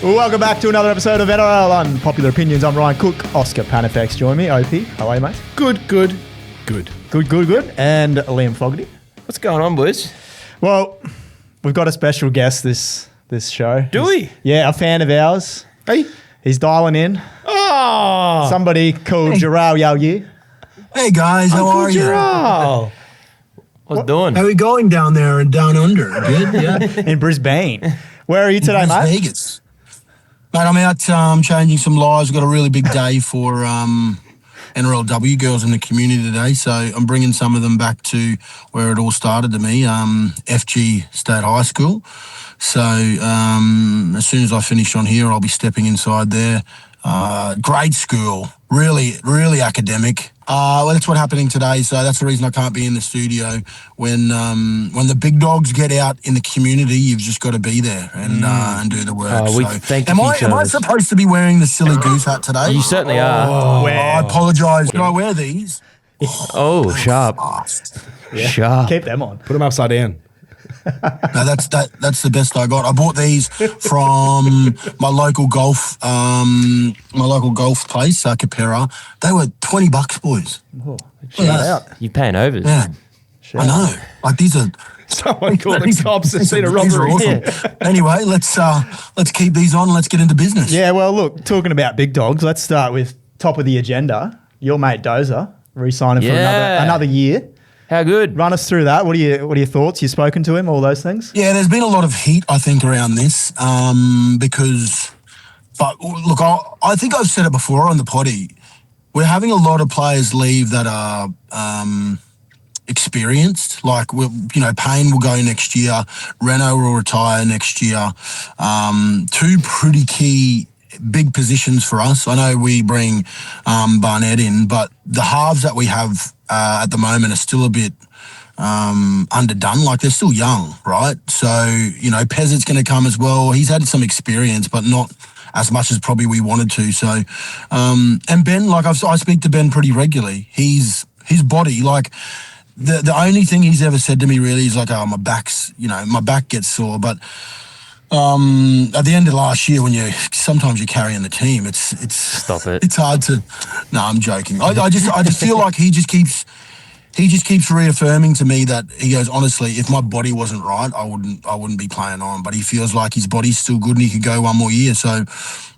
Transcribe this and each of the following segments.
Welcome back to another episode of NRL Unpopular Opinions. I'm Ryan Cook. Oscar Panifex join me. OP, how are you, mate? Good. And Liam Fogarty. What's going on, boys? Well, we've got a special guest this show. Do we? Yeah, a fan of ours. Hey. He's dialing in. Oh, Somebody called Jharal Yao. Hey guys, how are you? Jharal. What's doing? How are we going down there and down under? Good, yeah. In Brisbane. Where are you today, Las mate? Vegas. Mate, I'm out changing some lives. We've got a really big day for NRLW girls in the community today, so I'm bringing some of them back to where it all started to me, FG State High School. So as soon as I finish on here, I'll be stepping inside there. Great school, really academic. Well, that's what's happening today, so that's the reason I can't be in the studio. When the big dogs get out in the community, you've just got to be there and do the work. Am I supposed to be wearing the silly goose hat today? You certainly are. I apologise. Can I wear these? Oh, sharp. Yeah. Sharp. Keep them on. Put them upside down. No, that's the best I got. I bought these from my local golf place, Capera. They were $20, boys. Oh, shout out. You're paying overs. Yeah, I know. Like these are. Someone called the cops and seen a These are robbery. awesome. Yeah. Anyway, let's keep these on. Let's get into business. Yeah, well, look, talking about big dogs, let's start with top of the agenda. Your mate Dozer re-signing for another year. How good? Run us through that. What are your thoughts? You've spoken to him, all those things? Yeah, there's been a lot of heat, I think, around this but look, I think I've said it before on the potty. We're having a lot of players leave that are experienced. Like, Payne will go next year. Renault will retire next year. Two pretty key big positions for us. I know we bring Barnett in, but the halves that we have at the moment are still a bit underdone. Like, they're still young, right? So, Pezzard's going to come as well. He's had some experience, but not as much as probably we wanted to. So, and Ben, like I speak to Ben pretty regularly. His body, like, the only thing he's ever said to me really is like, my back gets sore. But at the end of last year, when sometimes you're carrying the team, it's Stop it. It's hard to. No, I'm joking. I just feel like he just keeps reaffirming to me that he goes, honestly, if my body wasn't right, I wouldn't be playing on. But he feels like his body's still good and he could go one more year. So,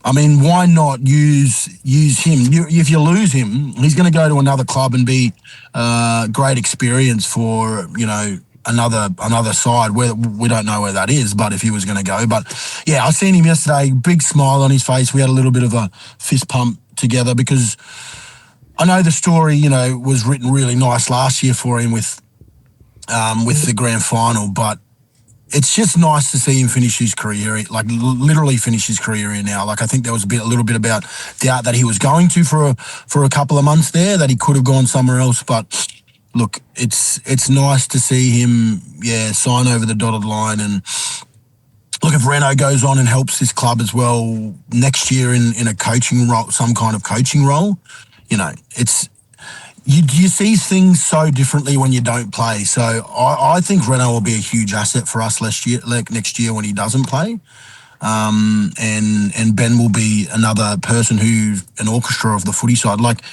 I mean, why not use him? If you lose him, he's going to go to another club and be great experience for another side where we don't know where that is, but if he was going to go. But yeah, I seen him yesterday, big smile on his face. We had a little bit of a fist pump together because I know the story, was written really nice last year for him with the grand final, but it's just nice to see him finish his career, like literally finish his career here now. Like, I think there was a little bit about doubt that he was going to for a couple of months there, that he could have gone somewhere else, but look, it's nice to see him, sign over the dotted line. And look, if Renault goes on and helps this club as well next year in a coaching role, some kind of coaching role, it's you see things so differently when you don't play. So I think Renault will be a huge asset for us next year when he doesn't play. And Ben will be another person who's an orchestra of the footy side. Like,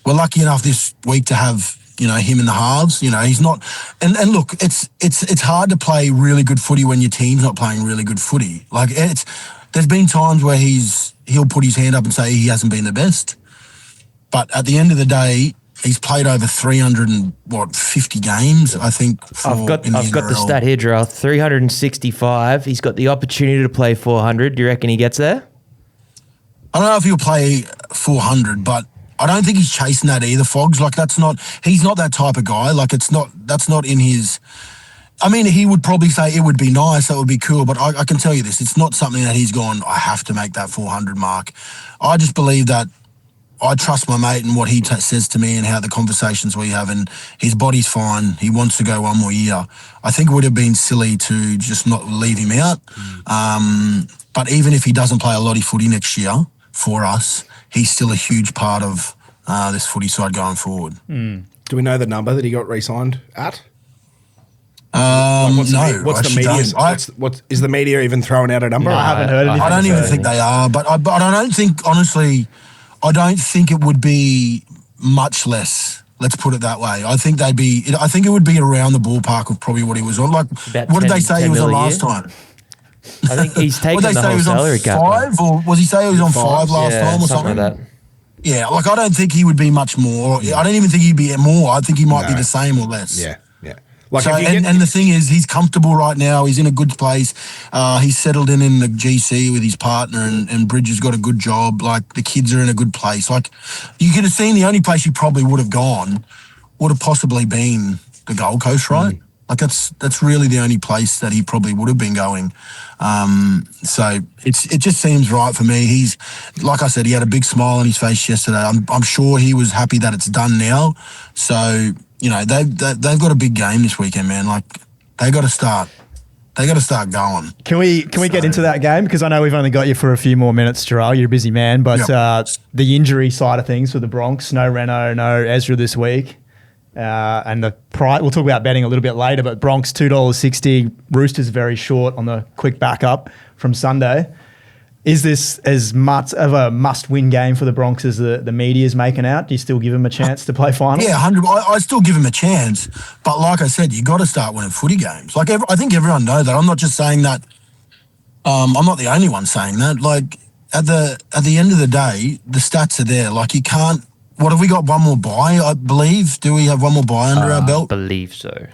we're lucky enough this week to have him in the halves. He's not, and look, it's hard to play really good footy when your team's not playing really good footy. Like, there's been times where he'll put his hand up and say he hasn't been the best, but at the end of the day, he's played over 350 games, I think. I've got the stat here, Jharal. 365. He's got the opportunity to play 400. Do you reckon he gets there? I don't know if he'll play 400, but I don't think he's chasing that either, Fogs. Like, he's not that type of guy. Like, that's not in his. I mean, he would probably say it would be nice, that would be cool, but I can tell you this, it's not something that he's gone, I have to make that 400 mark. I just believe that I trust my mate and what he says to me and how the conversations we have, and his body's fine. He wants to go one more year. I think it would have been silly to just not leave him out. But even if he doesn't play a lot of footy next year for us, he's still a huge part of this footy side going forward. Do we know the number that he got re-signed at? What's No, what's the actually media? don't. What is the media even throwing out a number? No, I haven't heard anything. I don't even so. think they are, but I don't think, honestly, I don't think it would be much less. Let's put it that way. I think it would be around the ballpark of probably what he was on. Like, About what did 10 they say he was on mil a last year? time? I think he's What taken did they the say he whole was on salary cap. 5, or was he say he was on 5 last yeah, time or something something? like that. Yeah, like I don't think he would be much more. I don't even think he'd be more. I think he might be No. the same or less. Yeah, yeah. Like So, if you and the thing is, he's comfortable right now. He's in a good place. He's settled in the GC with his partner, and Bridges got a good job. Like, the kids are in a good place. Like, you could have seen the only place he probably would have gone would have possibly been the Gold Coast, right? Like, that's really the only place that he probably would have been going. So it just seems right for me. He's, like I said, he had a big smile on his face yesterday. I'm sure he was happy that it's done now. So, you know, they've got a big game this weekend, man. Like, they got to start going. Can we get into that game? Because I know we've only got you for a few more minutes, Jharal. You're a busy man. But the injury side of things for the Bronx, no Reno, no Ezra this week. And the price, we'll talk about betting a little bit later, but Bronx $2.60, Roosters very short on the quick backup from Sunday. Is this as much of a must-win game for the Bronx as the media's making out? Do you still give them a chance to play finals? Yeah, 100. I still give him a chance, but like I said, you got to start winning footy games. Like, I think everyone knows that. I'm not just saying that. I'm not the only one saying that. Like, at the end of the day, the stats are there. Like, you can't. What have we got? One more bye, I believe. Do we have one more bye under our belt? I believe so.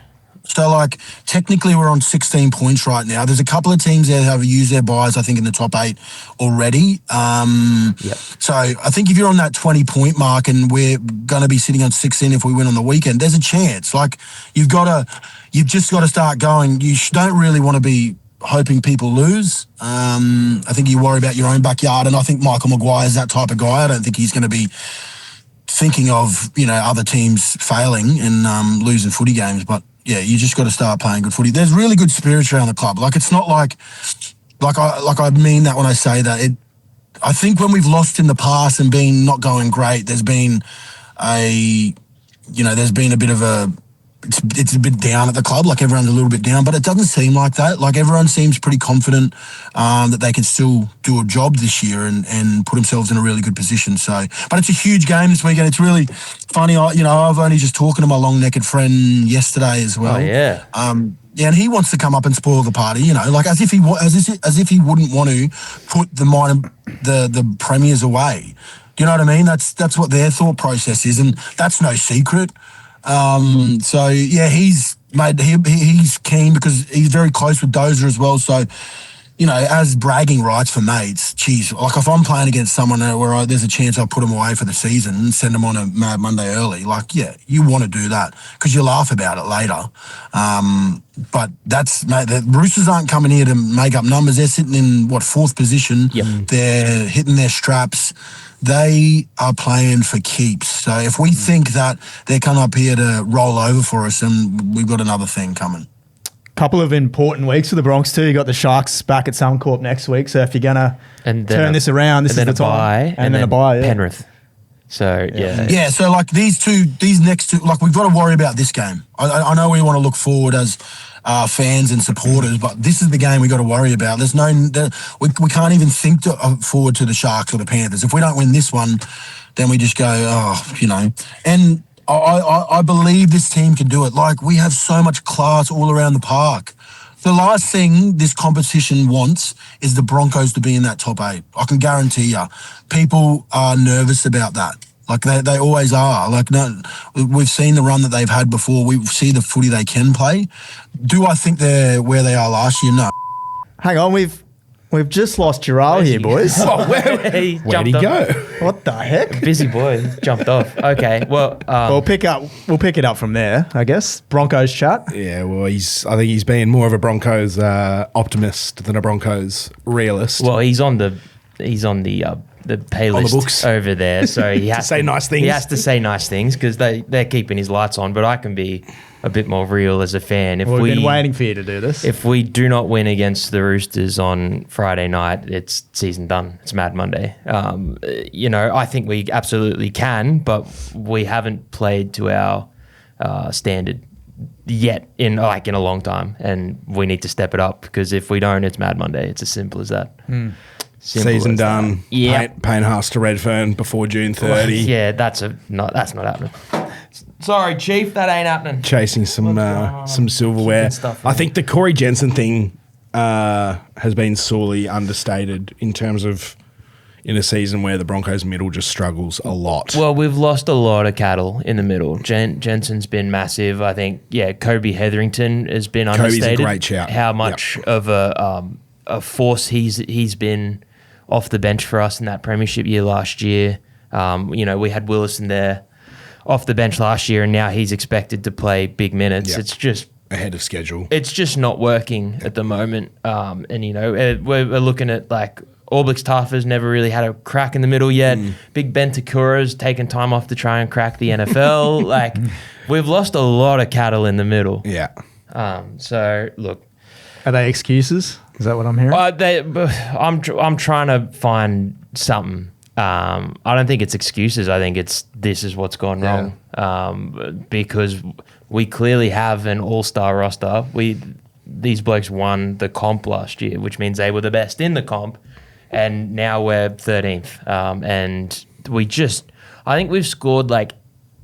So, like, technically we're on 16 points right now. There's a couple of teams there that have used their buys, I think, in the top 8 already. So I think if you're on that 20-point mark and we're going to be sitting on 16 if we win on the weekend, there's a chance. Like, you've just got to start going. You don't really want to be hoping people lose. I think you worry about your own backyard, and I think Michael Maguire is that type of guy. I don't think he's going to be thinking of, you know, other teams failing and losing footy games, but yeah, you just got to start playing good footy. There's really good spirits around the club. Like, it's not like I mean that when I say that. I think when we've lost in the past and been not going great, there's been a bit of a, it's a bit down at the club. Like, everyone's a little bit down, but it doesn't seem like that. Like, everyone seems pretty confident that they can still do a job this year and put themselves in a really good position. So, but it's a huge game this weekend. It's really funny. I've only just talking to my long-necked friend yesterday as well. Oh, yeah. Yeah, and he wants to come up and spoil the party. You know, like as if he wouldn't want to put the premiers away. Do you know what I mean? That's what their thought process is, and that's no secret. So yeah, he's keen because he's very close with Dozer as well. So, you know, as bragging rights for mates, geez, like if I'm playing against someone where there's a chance I'll put them away for the season and send them on a Mad Monday early, like, yeah, you want to do that because you laugh about it later. But the Roosters aren't coming here to make up numbers. They're sitting in, 4th position. Yep. They're hitting their straps. They are playing for keeps. So if we think that they're coming up here to roll over for us, then we've got another thing coming. Couple of important weeks for the Bronx too. You got the Sharks back at Suncorp next week. So if you're gonna turn this around, this is the time. And then a bye, yeah. Penrith. So yeah. Yeah, so like these next two, like, we've got to worry about this game. I know we want to look forward as fans and supporters, but this is the game we got to worry about. We can't even think forward to the Sharks or the Panthers. If we don't win this one, then we just go, and I believe this team can do it. Like, we have so much class all around the park. The last thing this competition wants is the Broncos to be in that top 8. I can guarantee you. People are nervous about that. Like, they always are. Like, no, we've seen the run that they've had before. We see the footy they can play. Do I think they're where they are last year? No. Hang on, we've just lost Jharal here, boys. Oh, where'd he go? What the heck? Busy boy jumped off. Okay, well, We'll pick it up from there, I guess. Broncos chat. Yeah, well, I think he's being more of a Broncos optimist than a Broncos realist. well, he's on the pay On the list books. over there, so he has Say nice things. He has to say nice things because they're keeping his lights on. But I can be a bit more real as a fan. If We've been waiting for you to do this. If we do not win against the Roosters on Friday night, it's season done. It's Mad Monday. I think we absolutely can, but we haven't played to our standard yet in a long time, and we need to step it up because if we don't, it's Mad Monday. It's as simple as that. Simple Season as done. that. Yeah, Payne Haas to Redfern before June 30. Yeah, that's not happening. Sorry, Chief, that ain't happening. Chasing some silverware. Stuff, I think the Corey Jensen thing has been sorely understated in terms of in a season where the Broncos middle just struggles a lot. Well, we've lost a lot of cattle in the middle. Jensen's been massive. I think, Kobe Hetherington has been understated. Kobe's a great shout. How much of a force he's been off the bench for us in that premiership year last year. We had Willison there off the bench last year, and now he's expected to play big minutes. Yep. It's just ahead of schedule. It's just not working at the moment. We're looking at like Orblix Taffa's never really had a crack in the middle yet. Big Ben Takura's taken time off to try and crack the NFL. We've lost a lot of cattle in the middle. Yeah. So look, are they excuses? Is that what I'm hearing? I'm trying to find something. I don't think it's excuses. I think this is what's gone wrong. Because we clearly have an all-star roster. These blokes won the comp last year, which means they were the best in the comp, and now we're 13th. And I think we've scored like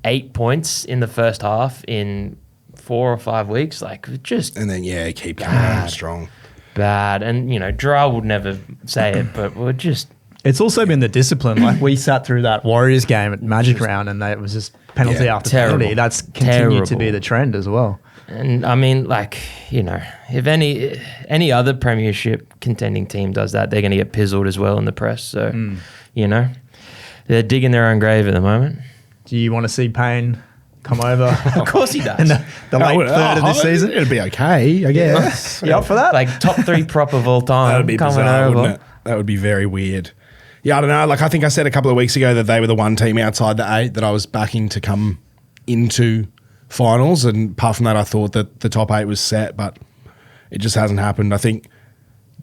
8 points in the first half in 4 or 5 weeks. And then keep coming on strong. Bad, and Jharal would never say it, but we're just. It's also been the discipline. Like we sat through that Warriors game at Magic Round, and it was just penalty after penalty. That's continued to be the trend as well. And I mean, if any other premiership contending team does that, they're going to get pizzled as well in the press. So, they're digging their own grave at the moment. Do you want to see Payne come over? Of course he does. In the late third of this season? It'd be okay, I guess. You up for that? Like top 3 prop of all time. That would be bizarre, wouldn't it? That would be very weird. Yeah, I don't know. I think I said a couple of weeks ago that they were the one team outside the 8 that I was backing to come into finals. And apart from that, I thought that the top 8 was set, but it just hasn't happened. I think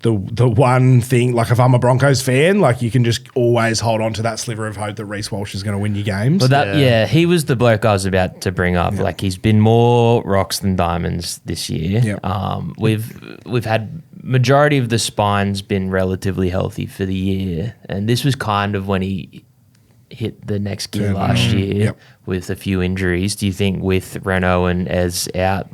the one thing, if I'm a Broncos fan, you can just always hold on to that sliver of hope that Reece Walsh is going to win your games. But he was the bloke I was about to bring up. Yeah. He's been more rocks than diamonds this year. Yep. We've had majority of the spine's been relatively healthy for the year, and this was kind of when he hit the next gear last year with a few injuries. Do you think with Renault and Ez out,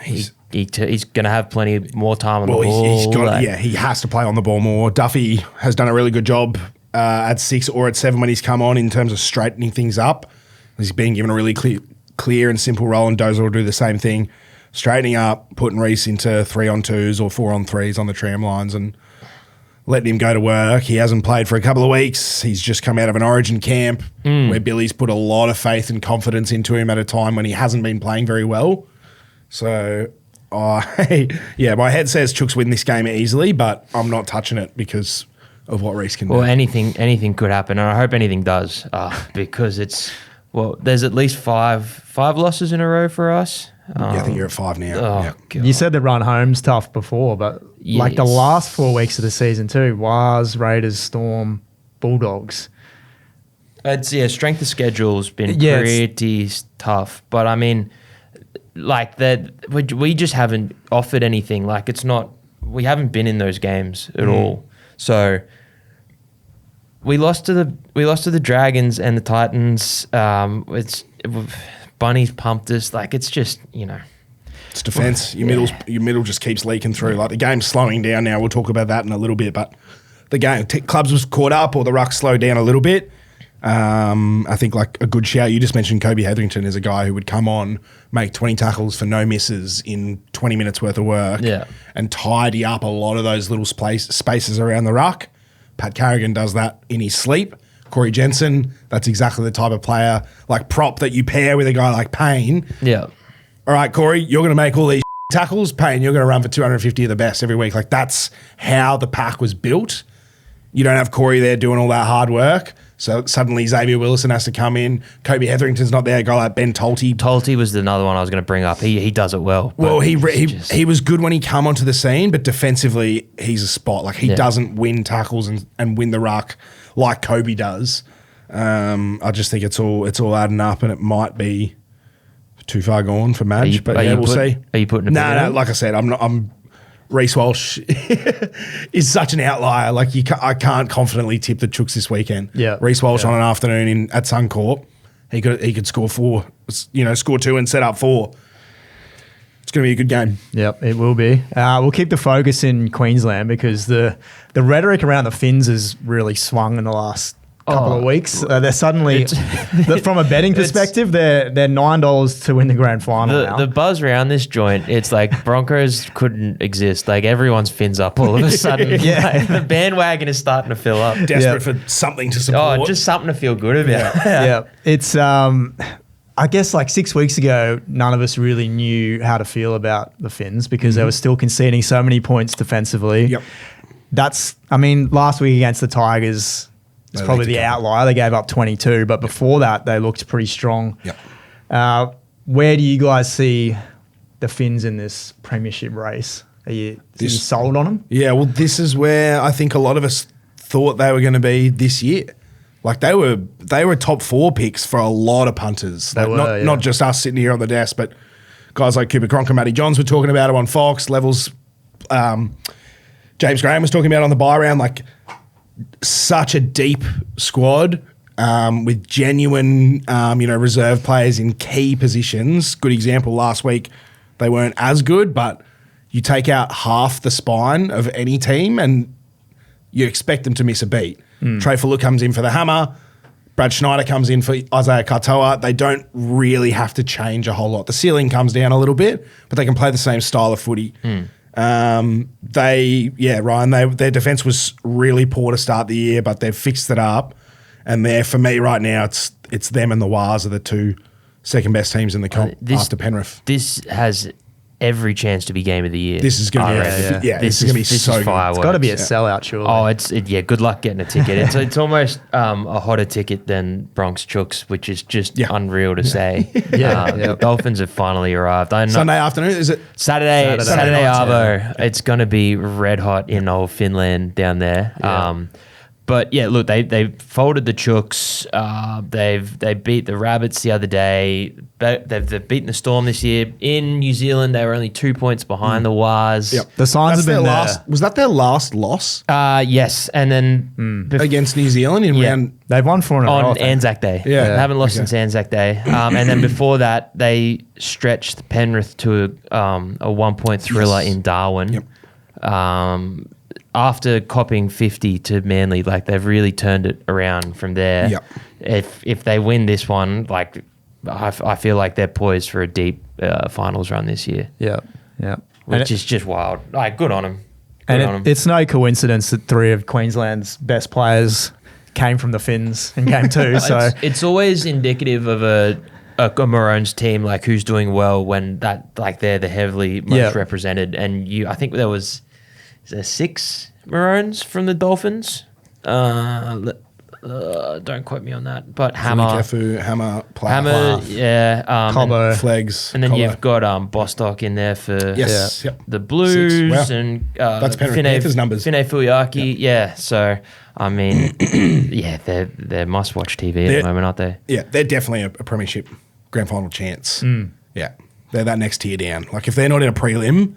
he's going to have plenty more time on the ball? He has to play on the ball more. Duffy has done a really good job at 6 or at 7 when he's come on in terms of straightening things up. He's been given a really clear and simple role, and Dozer will do the same thing, straightening up, putting Reece into 3-on-2s or 4-on-3s on the tram lines and letting him go to work. He hasn't played for a couple of weeks. He's just come out of an Origin camp where Billy's put a lot of faith and confidence into him at a time when he hasn't been playing very well. So, my head says Chooks win this game easily, but I'm not touching it because of what Reece can do. Well, anything could happen, and I hope anything does because there's at least five losses in a row for us. I think you're at 5 now. God. You said the run home's tough before, but the last 4 weeks of the season too, Waz, Raiders, Storm, Bulldogs. Strength of schedule's been pretty tough, but I mean, we just haven't offered anything. We haven't been in those games at all. So we lost to the Dragons and the Titans. Bunny's pumped us. It's just, It's defence. Your middle just keeps leaking through. The game's slowing down now. We'll talk about that in a little bit. But the game, clubs was caught up, or the ruck slowed down a little bit. I think a good shout. You just mentioned Kobe Hetherington as a guy who would come on, make 20 tackles for no misses in 20 minutes worth of work, and tidy up a lot of those little spaces around the ruck. Pat Carrigan does that in his sleep. Corey Jensen, that's exactly the type of player, prop that you pair with a guy like Payne. Yeah. All right, Corey, you're going to make all these tackles. Payne, you're going to run for 250 of the best every week. That's how the pack was built. You don't have Corey there doing all that hard work. So suddenly Xavier Willison has to come in. Kobe Hetherington's not there. A guy like Ben Tolte. Tolte was another one I was going to bring up. He does it well. Well, he was good when he come onto the scene, but defensively he's a spot. He doesn't win tackles and win the ruck like Kobe does. I just think it's all adding up, and it might be too far gone for Madge, but yeah, we'll see. Are you putting a No, like I said, I'm Reece Walsh is such an outlier. Like I can't confidently tip the Chooks this weekend. Yeah, Reece Walsh on an afternoon at Suncorp, he could score 4, score 2 and set up 4. It's going to be a good game. Yep, it will be. We'll keep the focus in Queensland because the rhetoric around the Phins has really swung in the last couple of weeks. They're suddenly, from a betting perspective, they're $9 to win the grand final now. The buzz around this joint, it's like Broncos couldn't exist. Like everyone's Phins up all of a sudden. Like, the bandwagon is starting to fill up. Desperate for something to support. Oh, just something to feel good about. Yeah. It's I guess like 6 weeks ago, none of us really knew how to feel about the Phins because they were still conceding so many points defensively. Yep. Last week against the Tigers, it's probably the outlier. They gave up 22, but before that, they looked pretty strong. Yep. Where do you guys see the Phins in this premiership race? Are you sold on them? Yeah, well, this is where I think a lot of us thought they were going to be this year. Like they were top 4 picks for a lot of punters. Not just us sitting here on the desk, but guys like Cooper Cronk and Matty Johns were talking about it on Fox. Levels, James Graham was talking about it on the buy round. Like such a deep squad with genuine, reserve players in key positions. Good example last week, they weren't as good, but you take out half the spine of any team and you expect them to miss a beat. Trey Fuller comes in for the hammer. Brad Schneider comes in for Isaiah Katoa. They don't really have to change a whole lot. The ceiling comes down a little bit, but they can play the same style of footy. Ryan, their defense was really poor to start the year, but they've fixed it up. And for me right now, it's them and the Wars are the 2 second best teams in the comp after Penrith. This has every chance to be game of the year. This is going to be this is going to be so good. It's got to be a sellout, surely. Oh, good luck getting a ticket. It's almost a hotter ticket than Bronx Chooks, which is just unreal to say. The Dolphins have finally arrived. Sunday afternoon, is it? Saturday Arvo. It's going to be red hot in old Finland down there. Yeah. But yeah, look, they folded the Chooks. They beat the Rabbits the other day. They've beaten the Storm this year. In New Zealand, they were only 2 points behind the Wars. Yep. The signs have been there. Was that their last loss? Yes, and then against New Zealand in round. They've won 4 in a row on Anzac Day. Yeah, they haven't lost since Anzac Day. And then before that, they stretched Penrith to a 1-point thriller in Darwin. Yep. After copping 50 to Manly, like they've really turned it around from there. Yep. If they win this one, like I feel like they're poised for a deep finals run this year. Yeah. Which is just wild. Like, good on them. It's no coincidence that 3 of Queensland's best players came from the Phins in game 2. So it's always indicative of a Maroons team, like who's doing well when that like they're the heavily most represented. And I think there was. Is there 6 Maroons from the Dolphins? Don't quote me on that. But Hammer, Cobbo, Flegs, and then Cobbo. you've got Bostock in there for the Blues 6. Wow. And that's Penrith Panthers numbers. Finay Fuliaki, So I mean, they're must-watch TV at the moment, aren't they? Yeah, they're definitely a premiership grand final chance. Yeah, they're that next tier down. Like if they're not in a prelim,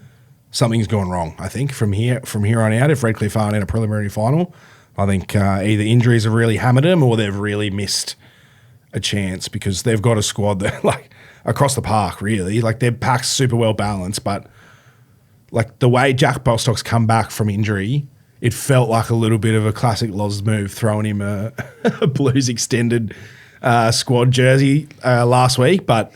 something's gone wrong, I think, from here on out. If Redcliffe aren't in a preliminary final, I think either injuries have really hammered them or they've really missed a chance because they've got a squad that, like, across the park, really. Like, their pack's super well balanced, but, like, the way Jack Bostock's come back from injury, it felt like a little bit of a classic Loz move, throwing him a Blues extended squad jersey last week. But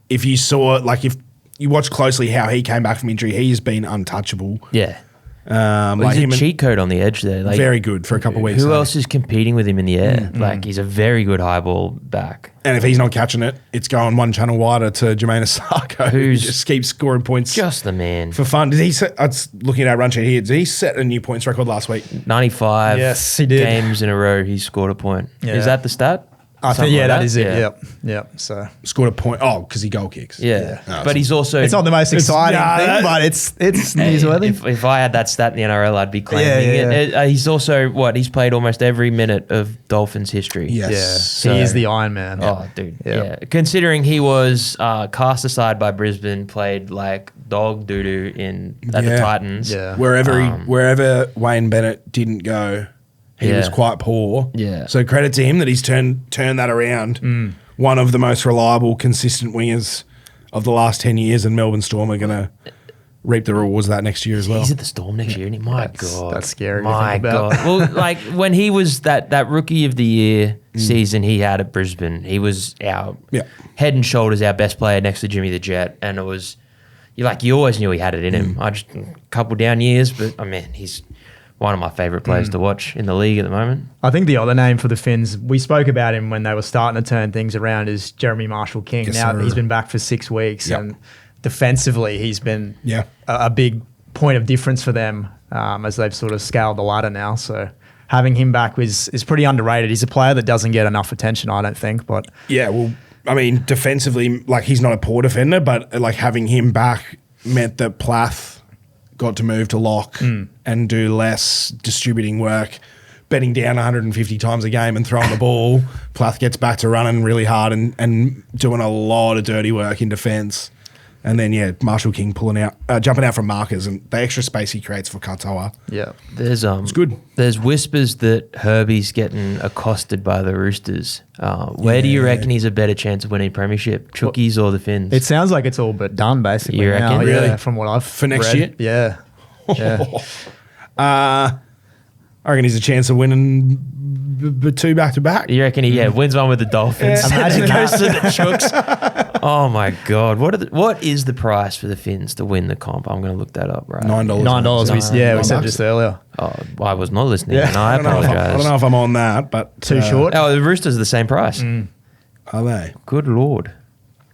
if you saw it, like, if you watch closely how he came back from injury, he's been untouchable. Yeah. Like he's a cheat code on the edge there. Like, very good for a couple of weeks. Who else is competing with him in the air? Like, he's a very good high ball back. And if he's not catching it, it's going one channel wider to Jermaine Asako, who just keeps scoring points. Just the man. For fun. Did he set, I was looking at our run sheet here, did he set a new points record last week? 95 Yes, he did. games in a row he scored a point. Yeah. Is that the stat? I think, Something yeah, like that that? is it. Yeah. Yep. So Scored a point. Oh, because he goal kicks. Yeah, No, but he's also. it's not the most exciting nah, thing, that- but it's newsworthy. If I had that stat in the NRL, I'd be claiming Yeah. it. He's also he's played almost every minute of Dolphins history. Yes. Yeah, he So- is the Iron Man. Oh, dude. Yeah. Yeah. Considering he was cast aside by Brisbane, played like dog doo doo at the Yeah. Titans. Yeah. Wherever Wayne Bennett didn't go, he was Yeah. quite poor. Yeah. So credit to him that he's turned that around. One of the most reliable, consistent wingers of the last 10 years, and Melbourne Storm are going to reap the rewards of that next year as well. He's at the Storm next year, and my God, that's scary to My think about. God. Well, like when he was that rookie of the year season he had at Brisbane, he was our head and shoulders our best player next to Jimmy the Jet, and it was you always knew he had it in him. I just a couple down years, but I mean he's one of my favourite players to watch in the league at the moment. I think the other name for the Phins, we spoke about him when they were starting to turn things around, is Jeremy Marshall-King. Yes, Now sir. he's been back for 6 weeks, and defensively he's been a big point of difference for them as they've sort of scaled the ladder now. So having him back is pretty underrated. He's a player that doesn't get enough attention, I don't think. But Yeah, well, I mean, defensively, like he's not a poor defender, but like having him back meant that Plath got to move to lock and do less distributing work, betting down 150 times a game and throwing the ball. Plath gets back to running really hard and doing a lot of dirty work in defence. And then, Marshall King jumping out from markers, and the extra space he creates for Katoa. yeah, There's It's good. There's whispers that Herbie's getting accosted by the Roosters. Where do you reckon he's a better chance of winning Premiership, Chookies or the Phins? it sounds like it's all but done basically. You reckon? now, Really? Yeah, from what I've For next read. year? Yeah. I reckon he's a chance of winning two back-to-back. You reckon he wins one with the Dolphins? Imagine and goes that. to the Chooks. Oh my God! What is the price for the Phins to win the comp? I'm going to look that up. Right, $9. $9. We said $9. just earlier. Oh, I was not listening. Yeah. And I I don't know apologize. if I'm on that, but Too short. Oh, the Roosters are the same price. Are they? Good Lord.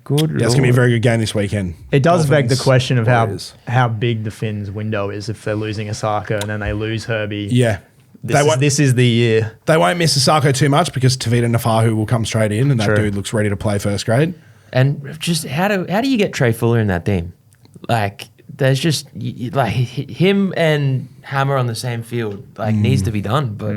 Good Lord. Yeah, it's going to be a very good game this weekend. It does beg the Dolphins, question of Warriors. how big the Finns' window is if they're losing Osaka and then they lose Herbie. Yeah. This is the year. They won't miss Asako too much because Tavita Nafahu will come straight in, and that True. dude looks ready to play first grade. And just how do you get Trey Fuller in that team? Like there's just like him and Hammer on the same field needs to be done. But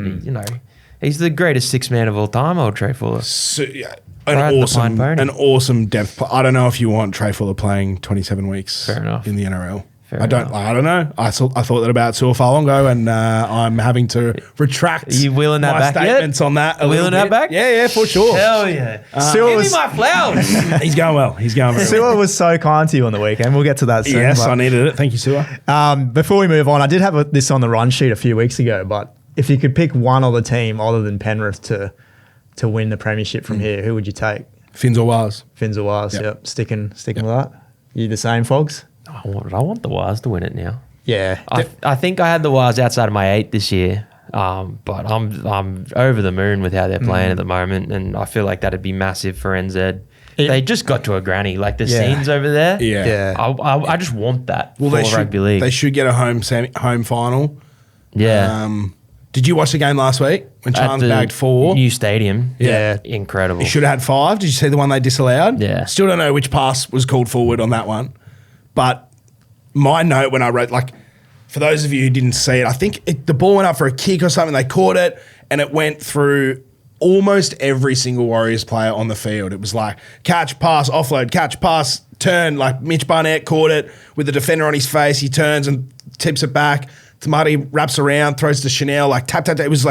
he's the greatest six man of all time, old Trey Fuller. So, yeah, Ride the fine pony. an awesome depth. I don't know if you want Trey Fuller playing 27 weeks Fair enough. in the NRL. Fair I don't know. I thought that about Suafalango, and I'm having to retract Are you wheeling that my back yet? statements on that. Wheeling that back? Yeah, for sure. Hell yeah! Sua Give me was, my flowers. He's going well. He's going very well. Sua was so kind to you on the weekend. We'll get to that soon. Yes, but, I needed it. Thank you, Sua. before we move on, I did have this on the run sheet a few weeks ago, but if you could pick one other team other than Penrith to win the premiership from here, who would you take? Phins or Wars? Phins or Wars? Yep. Sticking with that. You the same, Fogs? I want the Wars to win it now. Yeah. I think I had the Wars outside of my 8 this year, but I'm over the moon with how they're playing at the moment, and I feel like that'd be massive for NZ. They just got to a granny, like the scenes over there. Yeah. I just want that for Well, rugby league. they should get a home final. yeah, Did you watch the game last week when At Chance the bagged 4? new stadium. Yeah. Incredible. He should have had 5. Did you see the one they disallowed? Yeah. Still don't know which pass was called forward on that one. But my note when I wrote, for those of you who didn't see it, I think the ball went up for a kick or something. They caught it, and it went through almost every single Warriors player on the field. It was like catch, pass, offload, catch, pass, turn. Like Mitch Barnett caught it with the defender on his face. He turns and tips it back. Tamati wraps around, throws to Chanel, tap, tap, tap. It was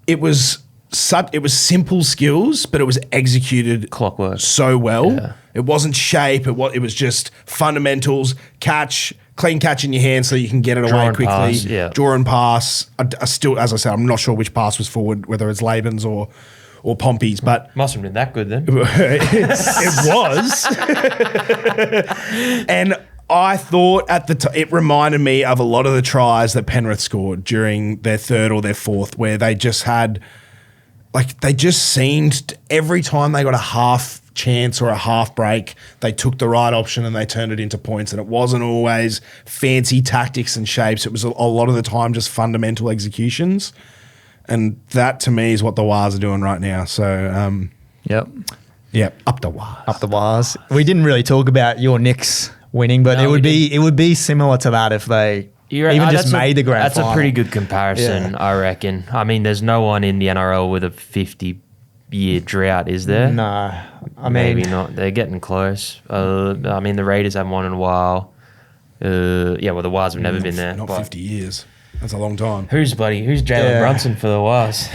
it was simple skills, but it was executed Clockwork. so well. Yeah. It wasn't shape. It was just fundamentals. Catch, clean catch in your hand so you can get it Draw away and quickly. pass, yeah. Draw and pass. I still, as I said, I'm not sure which pass was forward, whether it's Laban's or Pompey's, but Must have been that good then. it was. And I thought at the time, it reminded me of a lot of the tries that Penrith scored during their third or their fourth, where they just had, they just seemed, every time they got a half chance or a half break, they took the right option and they turned it into points. And it wasn't always fancy tactics and shapes. It was a lot of the time just fundamental executions. And that to me is what the Wars are doing right now. So, Yep. up the Wars. Up the Wars. We didn't really talk about your Knicks winning, but No, it would be similar to that if they even just made the grand final. That's a pretty good comparison, I reckon. I mean, there's no one in the NRL with a 50-year drought, is there? No. I mean, Maybe not. They're getting close. I mean, the Raiders haven't won in a while. The Wars have never been there. Not but 50 years. That's a long time. Who's Jalen Brunson for the Wars?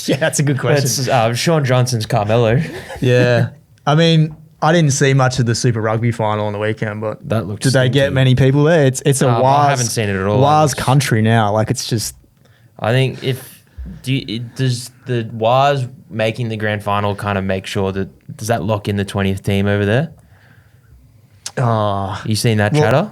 Yeah, that's a good question. That's Sean Johnson's Carmelo. Yeah. I mean, I didn't see much of the Super Rugby final on the weekend, but That looked did they get stinky. many people there? It's a Wars. I haven't seen it at all. Wars country now. Like, it's just... I think does the Wars making the grand final kind of make sure does that lock in the 20th team over there? You seen that chatter?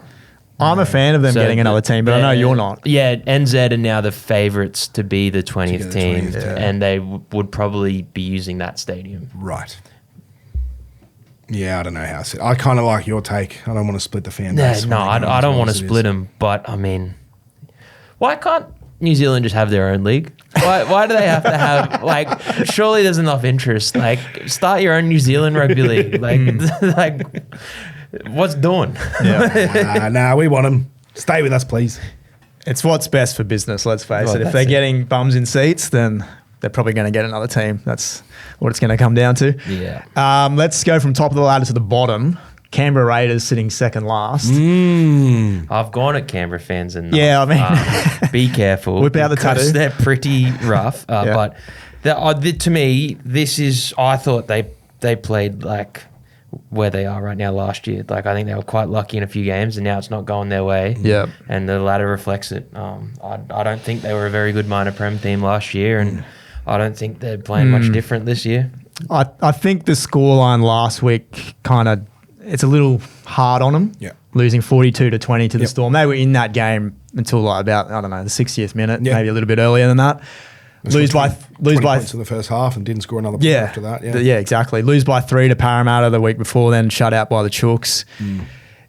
I'm a fan of them So getting another team, but I know you're not. Yeah, NZ are now the favourites to be the 20th the team, 20th team. and they would probably be using that stadium. Right. Yeah, I don't know how to say it. I kind of like your take. I don't want to split the fan Yeah, base. no, I don't want to split them, but I mean, why can't New Zealand just have their own league? Why do they have to have, like, surely there's enough interest. Like, start your own New Zealand rugby league. Like, what's doing? Yeah. Nah, we want them. Stay with us, please. It's what's best for business, let's face Well, it. If that's they're it. getting bums in seats, then they're probably going to get another team. That's what it's going to come down to. Yeah. Let's go from top of the ladder to the bottom. Canberra Raiders sitting second last. I've gone at Canberra fans and Yeah, I mean- be careful. Whip out the because tattoo. They're pretty rough. Yeah. But to me, I thought they played like where they are right now last year. Like, I think they were quite lucky in a few games, and now it's not going their way. Yeah. And the ladder reflects it. I don't think they were a very good minor prem team last year, and I don't think they're playing much different this year. I think the scoreline last week it's a little hard on them. Yeah. Losing 42-20 to the Yep. Storm. They were in that game until like about, I don't know, the 60th minute, Yeah. maybe a little bit earlier than that. Lose by 20 points in the first half and didn't score another point after that. Yeah, exactly. Lose by 3 to Parramatta the week before, then shut out by the Chooks.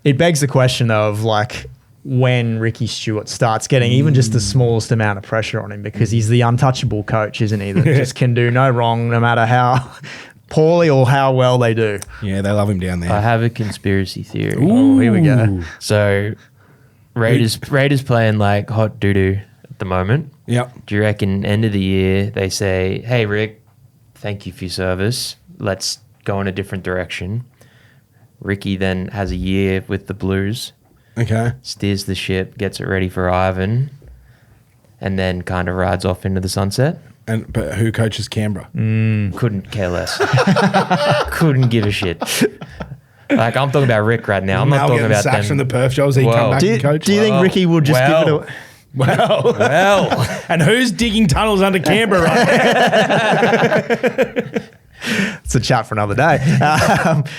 It begs the question of, like, when Ricky Stuart starts getting even just the smallest amount of pressure on him, because he's the untouchable coach, isn't he? That just can do no wrong no matter how poorly or how well they do. Yeah, they love him down there. I have a conspiracy theory. Oh, here we go. So Raiders playing like hot doo-doo at the moment. Yep. Do you reckon end of the year they say, hey, Rick, thank you for your service. Let's go in a different direction. Ricky then has a year with the Blues, Okay. steers the ship, gets it ready for Ivan, and then kind of rides off into the sunset. But who coaches Canberra? Couldn't care less. Couldn't give a shit. Like, I'm talking about Rick right now. I'm not talking about sacked from them. the Perth jobs. He Whoa. come back Do you, and coach. do you think Ricky will just give it Well. away? Well, Well, and who's digging tunnels under Canberra right now? It's a chat for another day.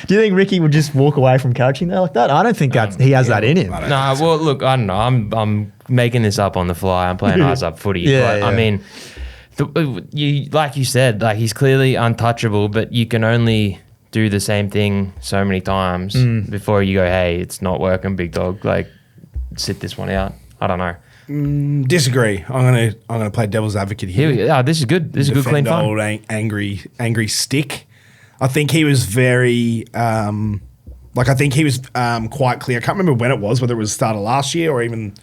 Do you think Ricky would just walk away from coaching there like that? I don't think that he has that in him. nah, well, look, I don't know. I'm making this up on the fly. I'm playing eyes up footy. Yeah, but, I yeah. mean, like you said, like, he's clearly untouchable, but you can only do the same thing so many times before you go, hey, it's not working, big dog. Like, sit this one out. I don't know. Disagree. I'm gonna play devil's advocate here. Here we go. Oh, this is good. This is good, clean Defend fun. old angry stick. I think he was very I think he was quite clear. I can't remember when it was, whether it was the start of last year or even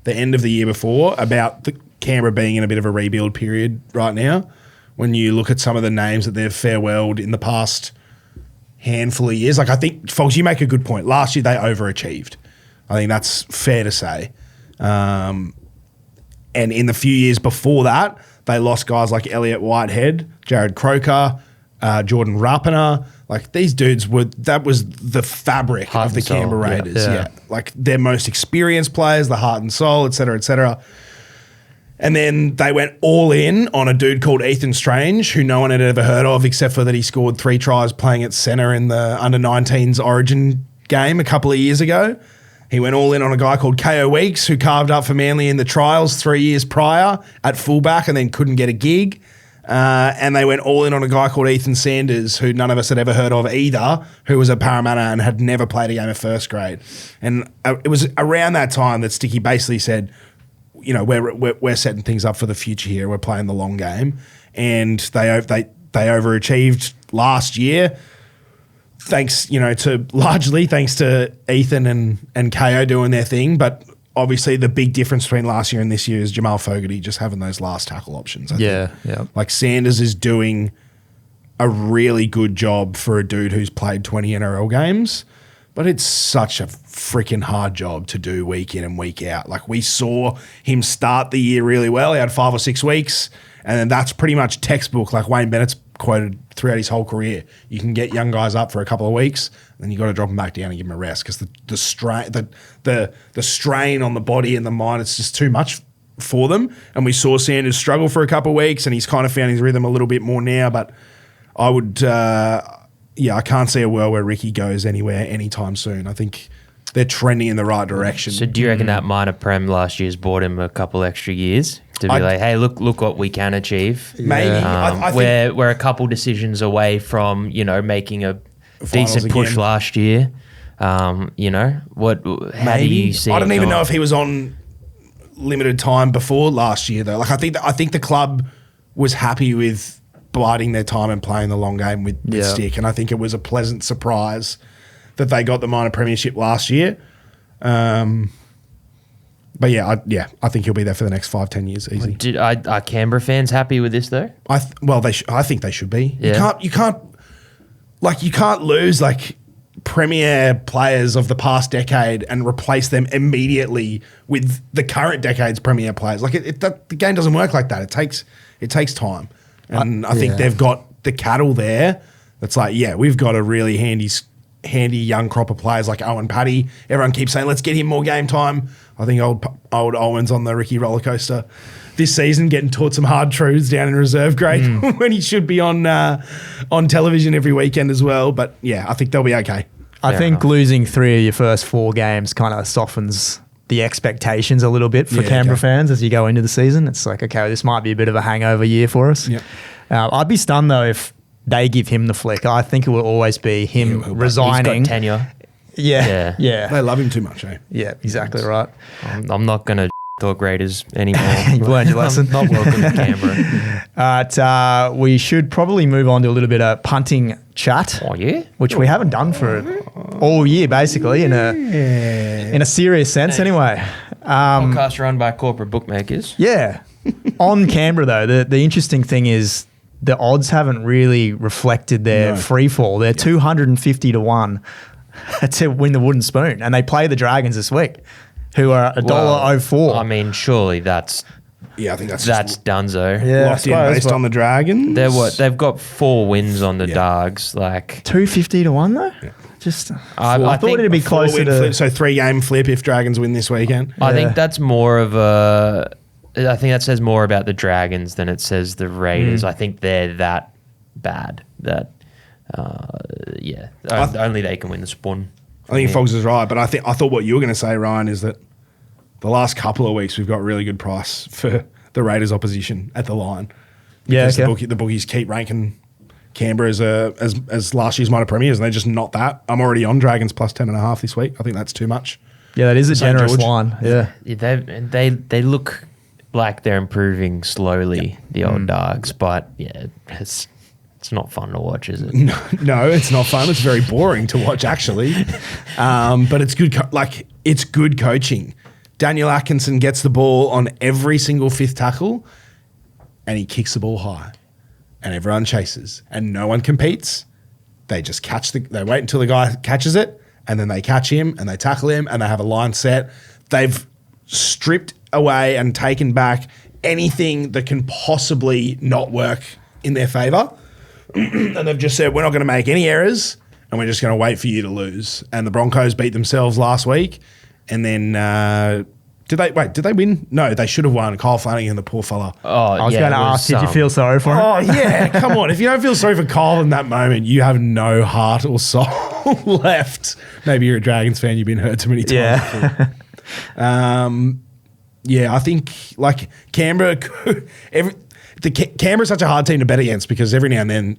the end of the year before, about the Canberra being in a bit of a rebuild period right now. When you look at some of the names that they've farewelled in the past handful of years, like, I think, folks, you make a good point. Last year they overachieved. I think that's fair to say. And in the few years before that, they lost guys like Elliot Whitehead, Jared Croker, Jordan Rapiner. Like, these dudes that was the fabric Heart of the and soul. Canberra Yeah. Raiders. Yeah. Yeah. Like, their most experienced players, the heart and soul, et cetera, et cetera. And then they went all in on a dude called Ethan Strange, who no one had ever heard of, except for that he scored 3 tries playing at centre in the under-19s Origin game a couple of years ago. He went all in on a guy called K.O. Weeks, who carved up for Manly in the trials 3 years prior at fullback and then couldn't get a gig. And they went all in on a guy called Ethan Sanders, who none of us had ever heard of either, who was at Parramatta and had never played a game of first grade. And it was around that time that Sticky basically said, you know, we're setting things up for the future here. We're playing the long game, and they overachieved last year. Thanks, you know, largely thanks to Ethan and KO doing their thing, but obviously the big difference between last year and this year is Jamal Fogarty just having those last tackle options. I think. Like Sanders is doing a really good job for a dude who's played 20 NRL games, but it's such a freaking hard job to do week in and week out. Like we saw him start the year really well. He had 5 or 6 weeks, and then that's pretty much textbook. Like Wayne Bennett's quoted throughout his whole career, you can get young guys up for a couple of weeks, and then you got to drop them back down and give them a rest because the strain on the body and the mind, it's just too much for them. And we saw Sanders struggle for a couple of weeks, and he's kind of found his rhythm a little bit more now. But I would, I can't see a world where Ricky goes anywhere anytime soon. I think they're trending in the right direction. So do you reckon that minor prem last year's bought him a couple extra years to be like, hey, look what we can achieve? Maybe. I think we're a couple decisions away from, you know, making a decent push again. last year. You know, how do you see I don't it even going? know if he was on limited time before last year though. Like I think the club was happy with biding their time and playing the long game with Stick, and I think it was a pleasant surprise that they got the minor premiership last year. But I think he'll be there for the next 5-10 years easy. Are Canberra fans happy with this though? I think they should be. Yeah. You can't lose like premier players of the past decade and replace them immediately with the current decade's premier players. Like the game doesn't work like that. It takes time, and I think they've got the cattle there. That's like, we've got a really handy young crop of players like Owen Paddy. Everyone keeps saying, let's get him more game time. I think old Owen's on the Ricky roller coaster this season, getting taught some hard truths down in reserve grade when he should be on television every weekend as well. But I think they'll be okay. I think losing 3 of your first 4 games kind of softens the expectations a little bit for Canberra fans as you go into the season. It's like, okay, this might be a bit of a hangover year for us. Yep. I'd be stunned though if they give him the flick. I think it will always be him resigning. He's got tenure. Yeah. They love him too much, eh? Yeah, exactly right. I'm not going to talk Raiders anymore. You've learned your lesson. I'm not welcome to Canberra. We should probably move on to a little bit of punting chat. Oh, yeah? Which we haven't done for all year, basically, in a serious sense anyway. Podcast run by corporate bookmakers. Yeah. On Canberra, though, the interesting thing is the odds haven't really reflected their free fall. They're 250 to 1 to win the wooden spoon, and they play the Dragons this week, who are $1.04. I mean, surely that's I think that's Dunzo. Yeah, locked in based on the Dragons. They've got 4 wins on the Dogs. Like 250 to 1 though. Yeah. Just I thought think it'd be closer to. Flip, so 3-game flip if Dragons win this weekend. I think that's more of a. I think that says more about the Dragons than it says the Raiders. I think they're that bad that. Only they can win the spoon. I think Fogs is right, but I thought what you were going to say, Ryan, is that the last couple of weeks we've got really good price for the Raiders opposition at the line. Yeah, Because the bookies keep ranking Canberra as last year's minor premiers, and they're just not that. I'm already on Dragons plus 10.5 this week. I think that's too much. Yeah, that is a St. generous George. line. Yeah. They look like they're improving slowly, the old Dogs, but it's not fun to watch, is it? No, it's not fun. It's very boring to watch, actually. But it's good. It's good coaching. Daniel Atkinson gets the ball on every single fifth tackle, and he kicks the ball high, and everyone chases, and no one competes. They just they wait until the guy catches it, and then they catch him, and they tackle him, and they have a line set. They've stripped away and taken back anything that can possibly not work in their favour. And they've just said, we're not going to make any errors, and we're just going to wait for you to lose. And the Broncos beat themselves last week. And then, did they win? No, they should have won. Kyle Flanagan, the poor fella. I was going to ask, did you feel sorry for him? Oh, yeah, come on. If you don't feel sorry for Kyle in that moment, you have no heart or soul left. Maybe you're a Dragons fan, you've been hurt too many times before. I think, Canberra, Canberra's such a hard team to bet against because every now and then,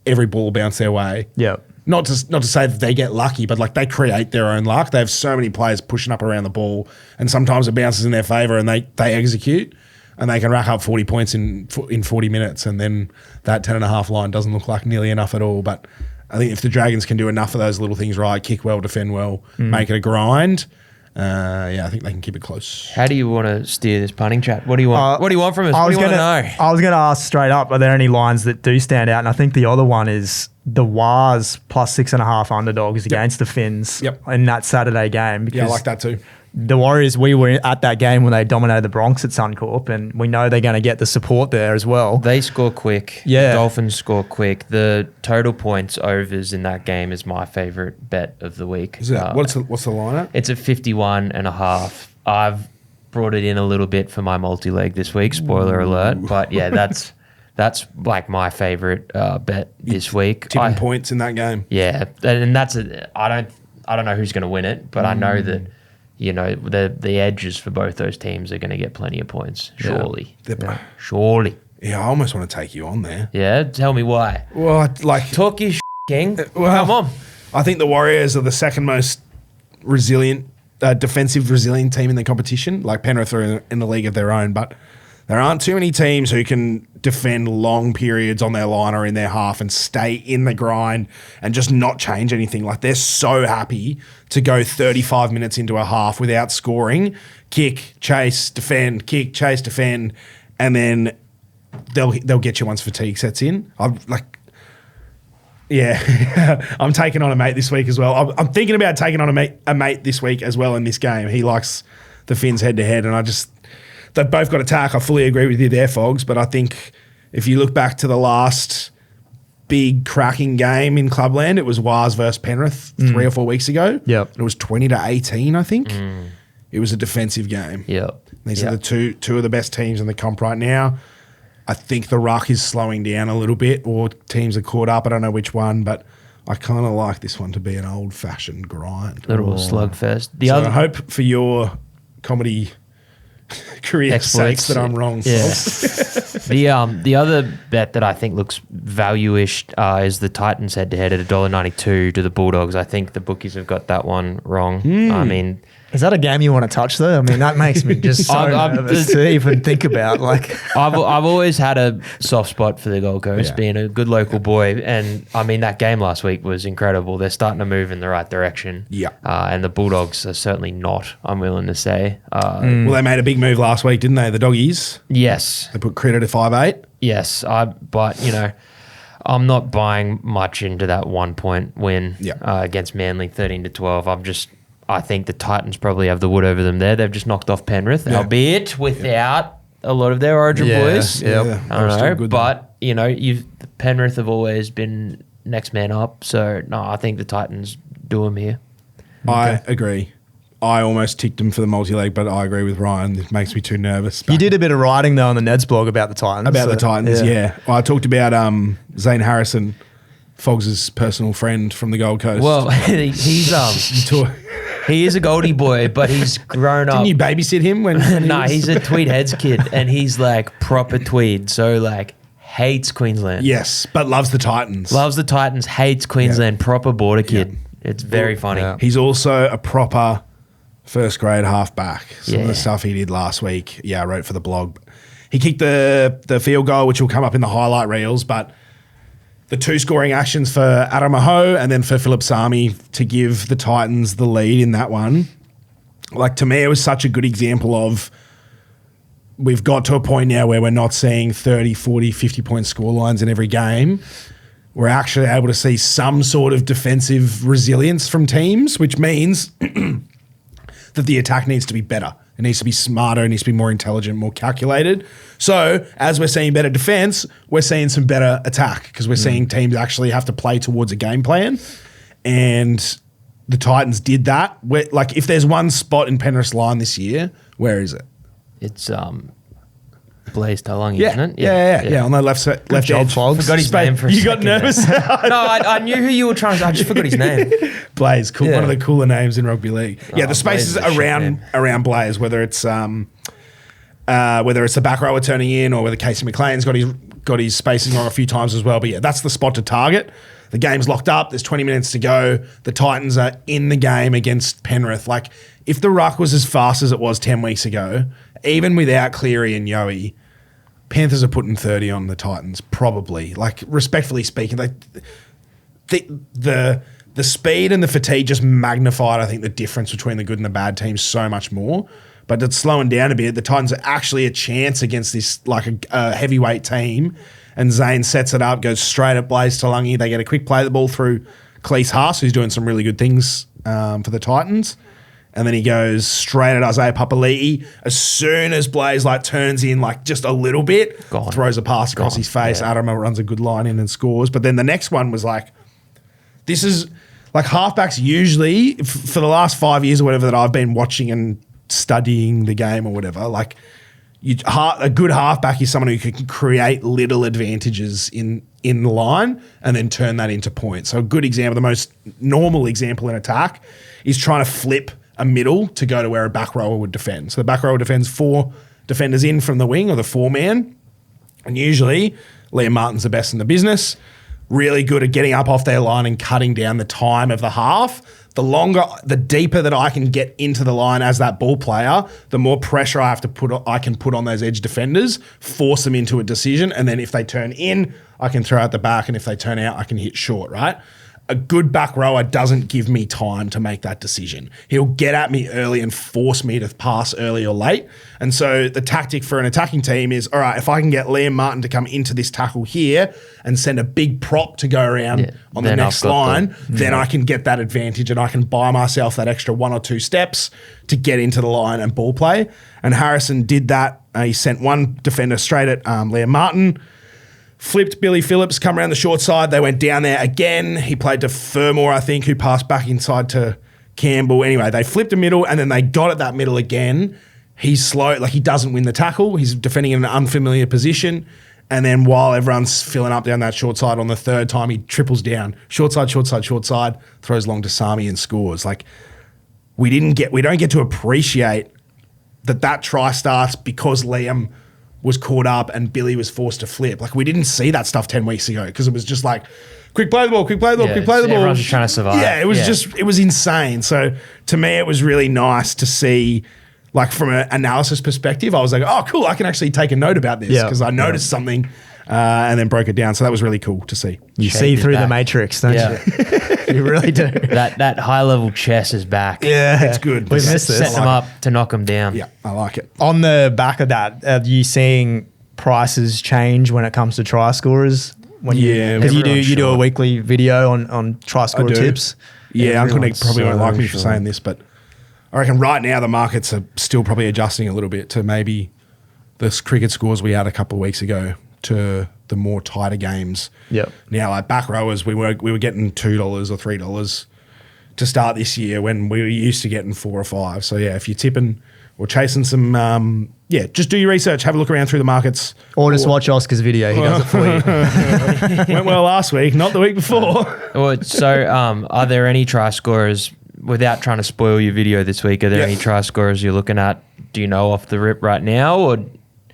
every ball will bounce their way. Yeah. not to say that they get lucky, but like they create their own luck. They have so many players pushing up around the ball, and sometimes it bounces in their favour, and they execute, and they can rack up 40 points in 40 minutes, and then that 10.5 line doesn't look like nearly enough at all. But I think if the Dragons can do enough of those little things right, kick well, defend well, make it a grind, I think they can keep it close. How do you want to steer this punting chat? What do you want? What do you want from us? What do you want to know? I was going to ask straight up, are there any lines that do stand out? And I think the other one is the Wars plus 6.5 underdogs against the Phins in that Saturday game. Yeah, I like that too. The Warriors, we were at that game when they dominated the Bronx at Suncorp, and we know they're going to get the support there as well. They score quick. Yeah. The Dolphins score quick. The total points overs in that game is my favourite bet of the week. Is it? What's the line at? It's at 51.5. I've brought it in a little bit for my multi-leg this week, spoiler alert. But yeah, that's like my favourite bet this week. Tipping points in that game. Yeah, and I don't know who's going to win it, but I know that the edges for both those teams are going to get plenty of points. Surely, surely. Yeah, I almost want to take you on there. Yeah, tell me why. Well, Talk your King. Well, Come on. I think the Warriors are the second most resilient, defensive resilient team in the competition. Like Penrith are in the league of their own, but there aren't too many teams who can defend long periods on their line or in their half and stay in the grind and just not change anything. Like they're so happy to go 35 minutes into a half without scoring, kick, chase, defend, kick, chase, defend, and then they'll get you once fatigue sets in. I'm taking on a mate this week as well. I'm thinking about taking on a mate this week as well in this game. He likes the Phins head to head, and they've both got attack. I fully agree with you there, Fogs, but I think if you look back to the last big cracking game in Clubland, it was Wars versus Penrith 3 or 4 weeks ago. Yep. It was 20-18, I think. It was a defensive game. Yep. These are the two of the best teams in the comp right now. I think the ruck is slowing down a little bit, or teams are caught up. I don't know which one, but I kind of like this one to be an old-fashioned grind. Little slugfest. I hope for your comedy career exploits sakes that I'm wrong. Yeah. The other bet that I think looks value-ish is the Titans head-to-head at $1.92 to the Bulldogs. I think the bookies have got that one wrong. I mean, is that a game you want to touch though? I mean, that makes me just so nervous to even think about. Like, I've always had a soft spot for the Gold Coast, being a good local boy, and I mean that game last week was incredible. They're starting to move in the right direction. Yeah, and the Bulldogs are certainly not. I'm willing to say. Well, they made a big move last week, didn't they? The Doggies. Yes, they put Critter to 5'8". Yes, but I'm not buying much into that 1 point win against Manly, 13-12. I think the Titans probably have the wood over them there. They've just knocked off Penrith, albeit without a lot of their origin boys. Yeah, I don't know, but Penrith have always been next man up. So no, I think the Titans do them here. I agree. I almost ticked them for the multi-leg, but I agree with Ryan. It makes me too nervous. You did a bit of writing though on the Ned's blog about the Titans. The Titans, yeah. Well, I talked about Zane Harrison, Fogs' personal friend from the Gold Coast. Well, he is a Goldie boy, but he's grown up. Didn't you babysit him when No, he's a Tweed Heads kid, and he's like proper Tweed, so like hates Queensland. Yes, but loves the Titans. Loves the Titans, hates Queensland, proper border kid. It's very funny. Yeah. He's also a proper first grade halfback. Some of the stuff he did last week, I wrote for the blog. He kicked the field goal, which will come up in the highlight reels, but the two scoring actions for Adam Aho and then for Philip Sami to give the Titans the lead in that one. Like, to me, it was such a good example of we've got to a point now where we're not seeing 30, 40, 50-point score lines in every game. We're actually able to see some sort of defensive resilience from teams, which means that the attack needs to be better. It needs to be smarter. It needs to be more intelligent, more calculated. So as we're seeing better defense, we're seeing some better attack because we're seeing teams actually have to play towards a game plan. And the Titans did that. Like, if there's one spot in Penrith's line this year, where is it? It's Blaze Talangi, isn't it? Yeah. On the left job, Fogs. Forgot his name for a You second got nervous? No, I knew who you were trying to... I just forgot his name. Blaze, cool. One of the cooler names in rugby league. The spaces Blaze is around Blaze, whether it's the back rower turning in or whether Casey McLean's got got his spacing wrong a few times as well. But yeah, that's the spot to target. The game's locked up. There's 20 minutes to go. The Titans are in the game against Penrith. Like, if the ruck was as fast as it was 10 weeks ago, even without Cleary and Yowie, Panthers are putting 30 on the Titans, probably. Like, respectfully speaking, the speed and the fatigue just magnified, I think, the difference between the good and the bad teams so much more. But it's slowing down a bit. The Titans are actually a chance against this, like, a heavyweight team. And Zane sets it up, goes straight at Blaze Talangi. They get a quick play of the ball through Cleese Haas, who's doing some really good things for the Titans. And then he goes straight at Isaiah Papali'i. As soon as Blaze turns in just a little bit, throws a pass across his face. Yeah. Adam runs a good line in and scores. But then the next one was this is halfbacks usually, for the last 5 years or whatever that I've been watching and studying the game or whatever, a good halfback is someone who can create little advantages in the line and then turn that into points. So a good example, the most normal example in attack, is trying to flip a middle to go to where a back rower would defend. So the back rower defends 4 defenders in from the wing, or the 4-man, and usually Liam Martin's the best in the business, really good at getting up off their line and cutting down the time of the half. The deeper that I can get into the line as that ball player, the more pressure I can put on those edge defenders, force them into a decision, and then if they turn in, I can throw out the back, and if they turn out, I can hit short, right? A good back rower doesn't give me time to make that decision. He'll get at me early and force me to pass early or late. And so the tactic for an attacking team is, all right, if I can get Liam Martin to come into this tackle here and send a big prop to go around on the next line, then I can get that advantage and I can buy myself that extra 1 or 2 steps to get into the line and ball play. And Harrison did that. He sent one defender straight at Liam Martin, flipped Billy Phillips, come around the short side. They went down there again. He played to Fermor, I think, who passed back inside to Campbell. Anyway, they flipped a middle and then they got at that middle again. He's slow, he doesn't win the tackle. He's defending in an unfamiliar position. And then while everyone's filling up down that short side on the third time, he triples down. Short side, throws long to Sami and scores. We don't get to appreciate that try starts because Liam was caught up and Billy was forced to flip. We didn't see that stuff 10 weeks ago because it was just quick play the ball, quick play the ball. Everyone's trying to survive. Yeah, it was insane. So to me, it was really nice to see, from an analysis perspective, I was like, oh, cool, I can actually take a note about this because I noticed something and then broke it down. So that was really cool to see. You see through the matrix, don't you? You really do. That high-level chess is back. Yeah, it's good. We've missed Set them up to knock them down. Yeah, I like it. On the back of that, are you seeing prices change when it comes to try scorers? Because you do a weekly video on try scorer tips. Yeah, Uncle Nick probably won't like me for saying this, but I reckon right now the markets are still probably adjusting a little bit to maybe the cricket scores we had a couple of weeks ago to the more tighter games. Yep. Now, back rowers, we were getting $2 or $3 to start this year when we were used to getting 4 or 5. So yeah, if you're tipping or chasing some, just do your research, have a look around through the markets, or just watch Oscar's video. He does it for you. Went well last week, not the week before. Are there any try scorers? Without trying to spoil your video this week, are there any try scorers you're looking at? Do you know off the rip right now, or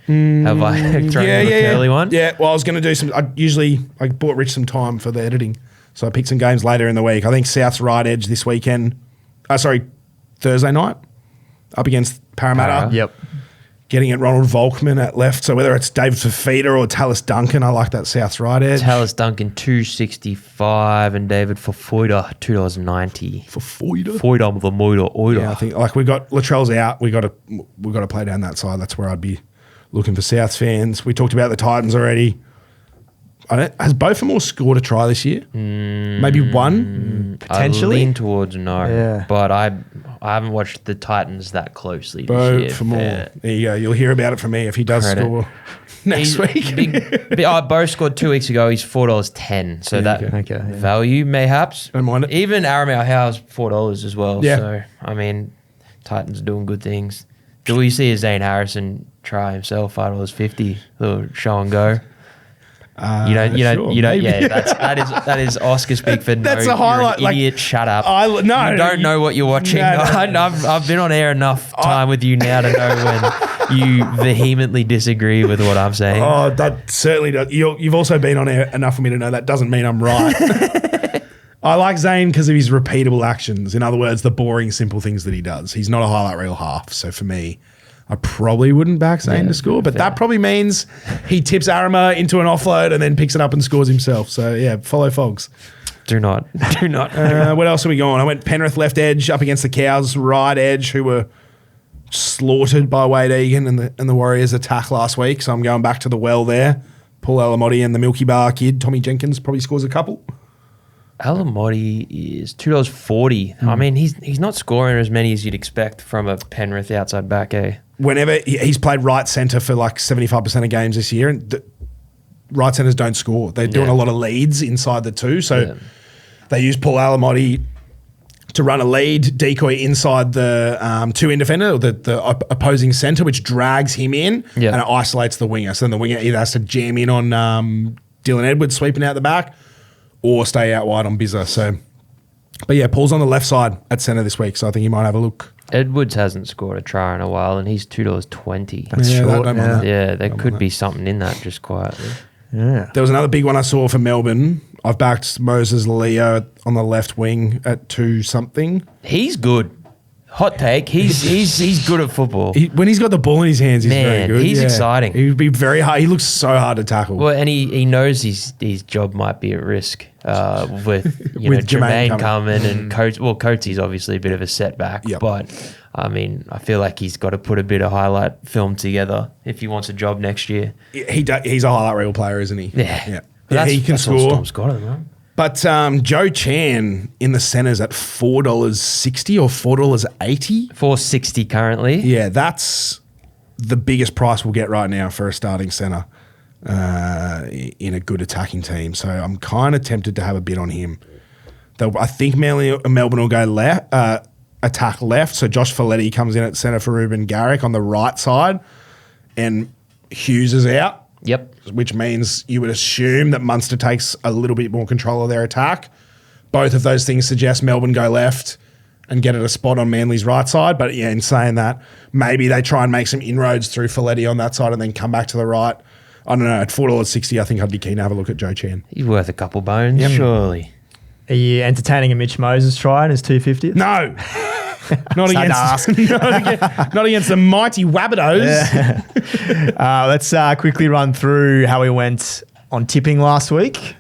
have I thrown in a curly one? Yeah, well, I was going to do some. I bought Rich some time for the editing, so I picked some games later in the week. I think South's right edge this weekend. Thursday night up against Parramatta. Yep. Getting at Ronald Volkman at left. So whether it's David Fafita or Tallis Duncan, I like that South's right edge. Tallis Duncan $2.65 and David Fafita $2.90. Fafita with a moida. Yeah, I think we got Latrell's out. We got to play down that side. That's where I'd be looking for Souths fans. We talked about the Titans already. Has Beaufort scored a try this year? Maybe one? Potentially? I lean towards no, but I haven't watched the Titans that closely this year. There you go. You'll hear about it from me if he does score next week. Bo scored 2 weeks ago. He's $4.10. So value, mayhaps. Don't mind it. Even Aramau Howe's $4 as well. Yeah. So, Titans doing good things. Do we see a Zane Harrison try himself, $5.50, little show and go? You don't. Yeah, that is Oscar speak for that's no, a highlight. You're an idiot, shut up. No, you don't know what you're watching. No. I've been on air enough time with you now to know when you vehemently disagree with what I'm saying. Oh, that certainly does. You've also been on air enough for me to know that doesn't mean I'm right. I like Zane because of his repeatable actions. In other words, the boring, simple things that he does. He's not a highlight reel half. So for me, I probably wouldn't back Zane to score, but that probably means he tips Arima into an offload and then picks it up and scores himself. So yeah, follow Fogs. Do not. What else are we going? I went Penrith left edge up against the Cows right edge, who were slaughtered by Wade Egan and the Warriors attack last week. So I'm going back to the well there. Paul Alamotti and the Milky Bar kid, Tommy Jenkins, probably scores a couple. Alamotti is $2.40. I mean, he's not scoring as many as you'd expect from a Penrith outside back, eh? Whenever he's played right centre for like 75% of games this year, and right centres don't score. They're doing a lot of leads inside the two. So they use Paul Alamotti to run a lead, decoy inside the two-in defender, or the opposing centre, which drags him in and it isolates the winger. So then the winger either has to jam in on Dylan Edwards sweeping out the back or stay out wide on Bizza. So, but yeah, Paul's on the left side at centre this week, so I think he might have a look. Edwards hasn't scored a try in a while, and he's $2.20. That's short. There could be something in that just quietly. Yeah. There was another big one I saw for Melbourne. I've backed Moses Leo on the left wing at 2-something. He's good. Hot take. He's good at football. When he's got the ball in his hands, he's very good. He's exciting. He would be very hard. He looks so hard to tackle. Well, and he knows his job might be at risk with Jermaine coming and Coates. Well, Coates's obviously a bit of a setback, but I mean, I feel like he's got to put a bit of highlight film together if he wants a job next year. He's a highlight reel player, isn't he? Yeah. He can score. Storm's got him, right? But Joe Chan in the centres at $4.60 or $4.80. $4.60 currently. Yeah, that's the biggest price we'll get right now for a starting centre in a good attacking team. So I'm kind of tempted to have a bid on him. I think Melbourne will go attack left. So Josh Folletti comes in at centre for Ruben Garrick on the right side, and Hughes is out. Yep. Which means you would assume that Munster takes a little bit more control of their attack. Both of those things suggest Melbourne go left and get at a spot on Manly's right side. But yeah, in saying that, maybe they try and make some inroads through Folletti on that side and then come back to the right. I don't know. At $4.60, I think I'd be keen to have a look at Joe Chan. He's worth a couple bones, surely. Are you entertaining a Mitch Moses try in his 250th? No. Not against the mighty Wabbitohs. Yeah. Let's quickly run through how we went on tipping last week.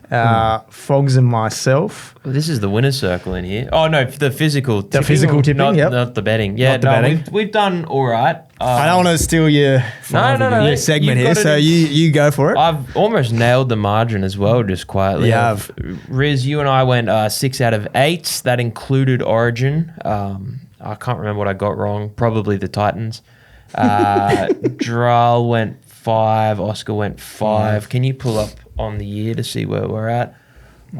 Fogs and myself. Well, this is the winner's circle in here. Oh, no, the physical tipping. The physical tipping, not the betting. Yeah, betting. We've done all right. I don't want to steal your segment here, so you go for it. I've almost nailed the margin as well, just quietly. Yeah. Riz, you and I went 6 out of 8. That included Origin. I can't remember what I got wrong. Probably the Titans. Jharal went 5. Oscar went 5. Can you pull up on the year to see where we're at?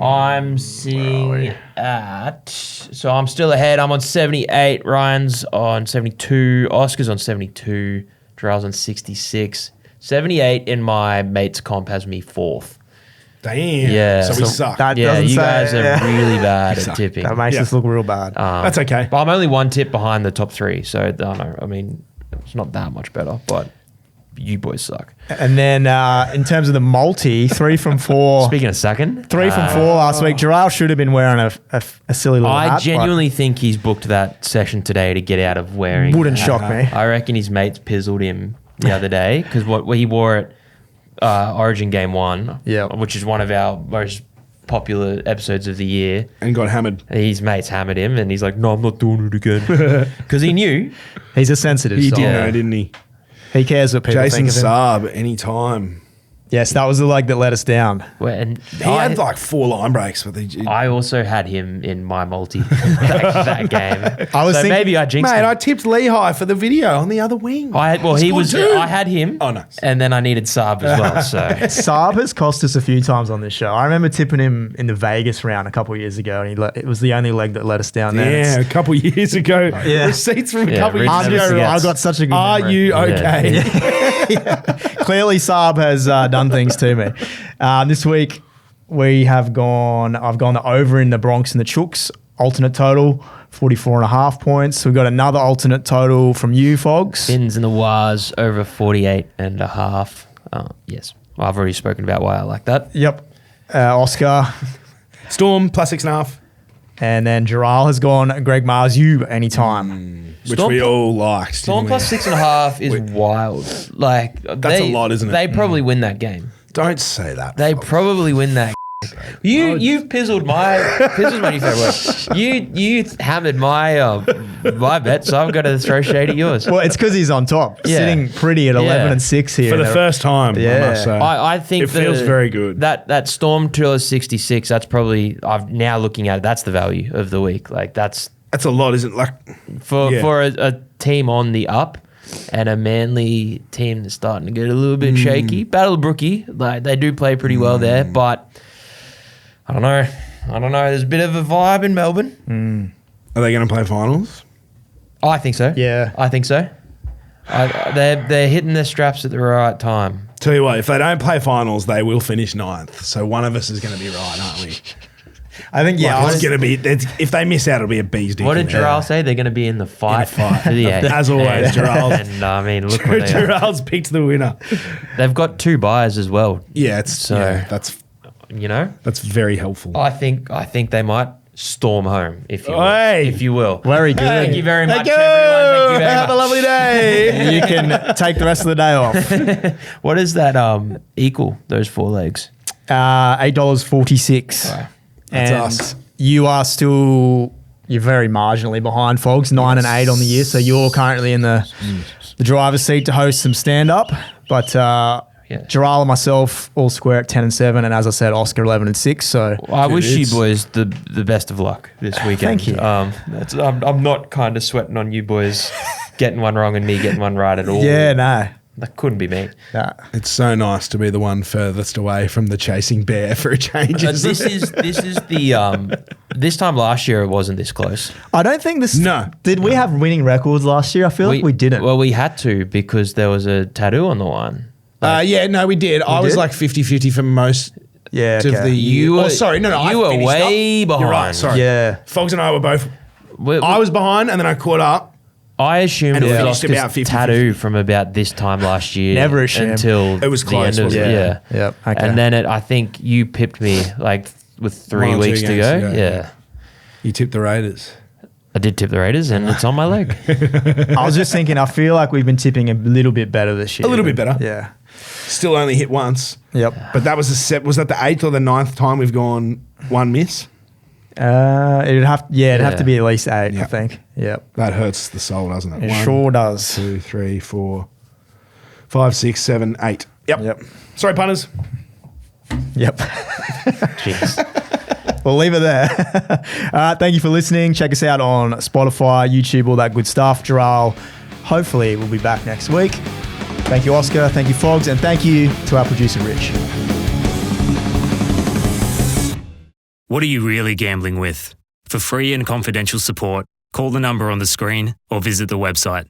I'm seeing so I'm still ahead. I'm on 78. Ryan's on 72. Oscar's on 72. Jharal's on 66. 78 in my mate's comp has me 4th. Damn. Yeah. So we suck. You guys are really bad at tipping. That makes us look real bad. That's okay. But I'm only 1 tip behind the top 3, so I don't know. I mean, it's not that much better, but you boys suck. And then in terms of the multi, 3 from 4. Speaking of second, 3 from 4 last week. Jharal should have been wearing a silly little hat. I genuinely think he's booked that session today to get out of wearing. Wouldn't shock me. I reckon his mates pizzled him the other day because what he wore it Origin Game 1, which is one of our most popular episodes of the year. And got hammered. His mates hammered him and he's like, no, I'm not doing it again. Because he knew. He's a sensitive He soul. did know, didn't he? He cares what people Jason think of him. Saab, anytime. Yes, that was the leg that let us down. And He had like 4 line breaks. But I also had him in my multi that game. I was thinking, maybe I jinxed Mate, him. I tipped Lehigh for the video on the other wing. I had him. Oh, nice. And then I needed Saab as well. So Saab has cost us a few times on this show. I remember tipping him in the Vegas round a couple of years ago, and it was the only leg that let us down there. Yeah, a couple of years ago. Yeah. Receipts from a couple of Rich years never ago. I got such a good Are memory. you okay? Clearly, Saab has done things to me. This week, I've gone the over in the Bronx and the Chooks. alternate total, 44.5 points. We've got another alternate total from you, Fogs. Phins and the Wars over 48.5. Yes. I've already spoken about why I like that. Yep. Oscar. Storm plus 6.5. And then Jharal has gone Greg Mars, you anytime. Which Storm we pl- all liked. Storm didn't plus we? 6.5 is wild. Like That's a lot, isn't it? They probably win that game. Don't say that. They Fox. probably win that. You've pizzled my new favorite word. You hammered my bet, so I've got to throw shade at yours. Well, it's because he's on top, Yeah. sitting pretty at 11 and 6 here. For the first time, Yeah. I must say. I think it feels very good. That Storm $2.66. That's probably I'm now looking at it. That's the value of the week. Like that's a lot, isn't it? Like for a team on the up. And a Manly team that's starting to get a little bit shaky. Battle of Brookie, like they do play pretty well there, but I don't know. There's a bit of a vibe in Melbourne. Are they going to play finals? Oh, I think so. Yeah. I think so. They're hitting their straps at the right time. Tell you what, if they don't play finals, they will finish 9th. So one of us is going to be right, aren't we? I think, yeah. Like, it's going to be. If they miss out, it'll be a bee's dick. What did in there. Jharal say? They're going to be in the fight. For the eight. As always, Jharal. And I mean, look what they are. Jarrell's picked the winner. They've got 2 buyers as well. Yeah, that's very helpful. I think they might storm home if you will. Hey. If you will. Very good. Thank you very much, Thank you. everyone. Thank you very Have much. a lovely day. You can take the rest of the day off. What does that equal? Those 4 legs. $8.46. Right. That's and us. You're very marginally behind, Fogs. 9 and 8 on the year, so you're currently in the driver's seat to host some stand up. But Jharal and myself all square at 10 and 7, and as I said, Oscar 11 and 6. So I wish you it's- boys the best of luck this weekend. Thank you. I'm not kind of sweating on you boys getting one wrong and me getting one right at all. yeah, no. That couldn't be me. Nah. It's so nice to be the one furthest away from the chasing bear for a change. This is the this time last year it wasn't this close. I don't think this. No. Did we have winning records last year? I feel like we didn't. Well, we had to because there was a tattoo on the one. Yeah, no, we did. I was did? like 50-50 for most yeah, of the okay. year. You were- I you were finished way up. You're behind. right, sorry. Yeah. Fox and I were both. We- I was behind and then I caught up. I assumed And it it was finished about Oscar's 50-50. tattoo from about this time last year. Never assumed. until It was the close, end of wasn't it. it? Yeah. Yep, okay. And then I think you pipped me like with 3 1 or 2 weeks to games go. to go, Yeah. yeah. You tipped the Raiders. I did tip the Raiders and it's on my leg. I was just thinking, I feel like we've been tipping a little bit better this year. A little bit better. Yeah. Still only hit once. Yep. But that was was that the 8th or the 9th time we've gone 1 miss? It'd have Yeah. to be at least 8, Yeah. I think. Yep. That hurts the soul, doesn't it? It 1, sure does. 2, 3, 4, 5, 6, 7, 8. Yep. Yep. Sorry, punters. Yep. Jeez. We'll leave it there. Thank you for listening. Check us out on Spotify, YouTube, all that good stuff. Jharal, hopefully, we'll be back next week. Thank you, Oscar. Thank you, Fogs. And thank you to our producer, Rich. What are you really gambling with? For free and confidential support, call the number on the screen or visit the website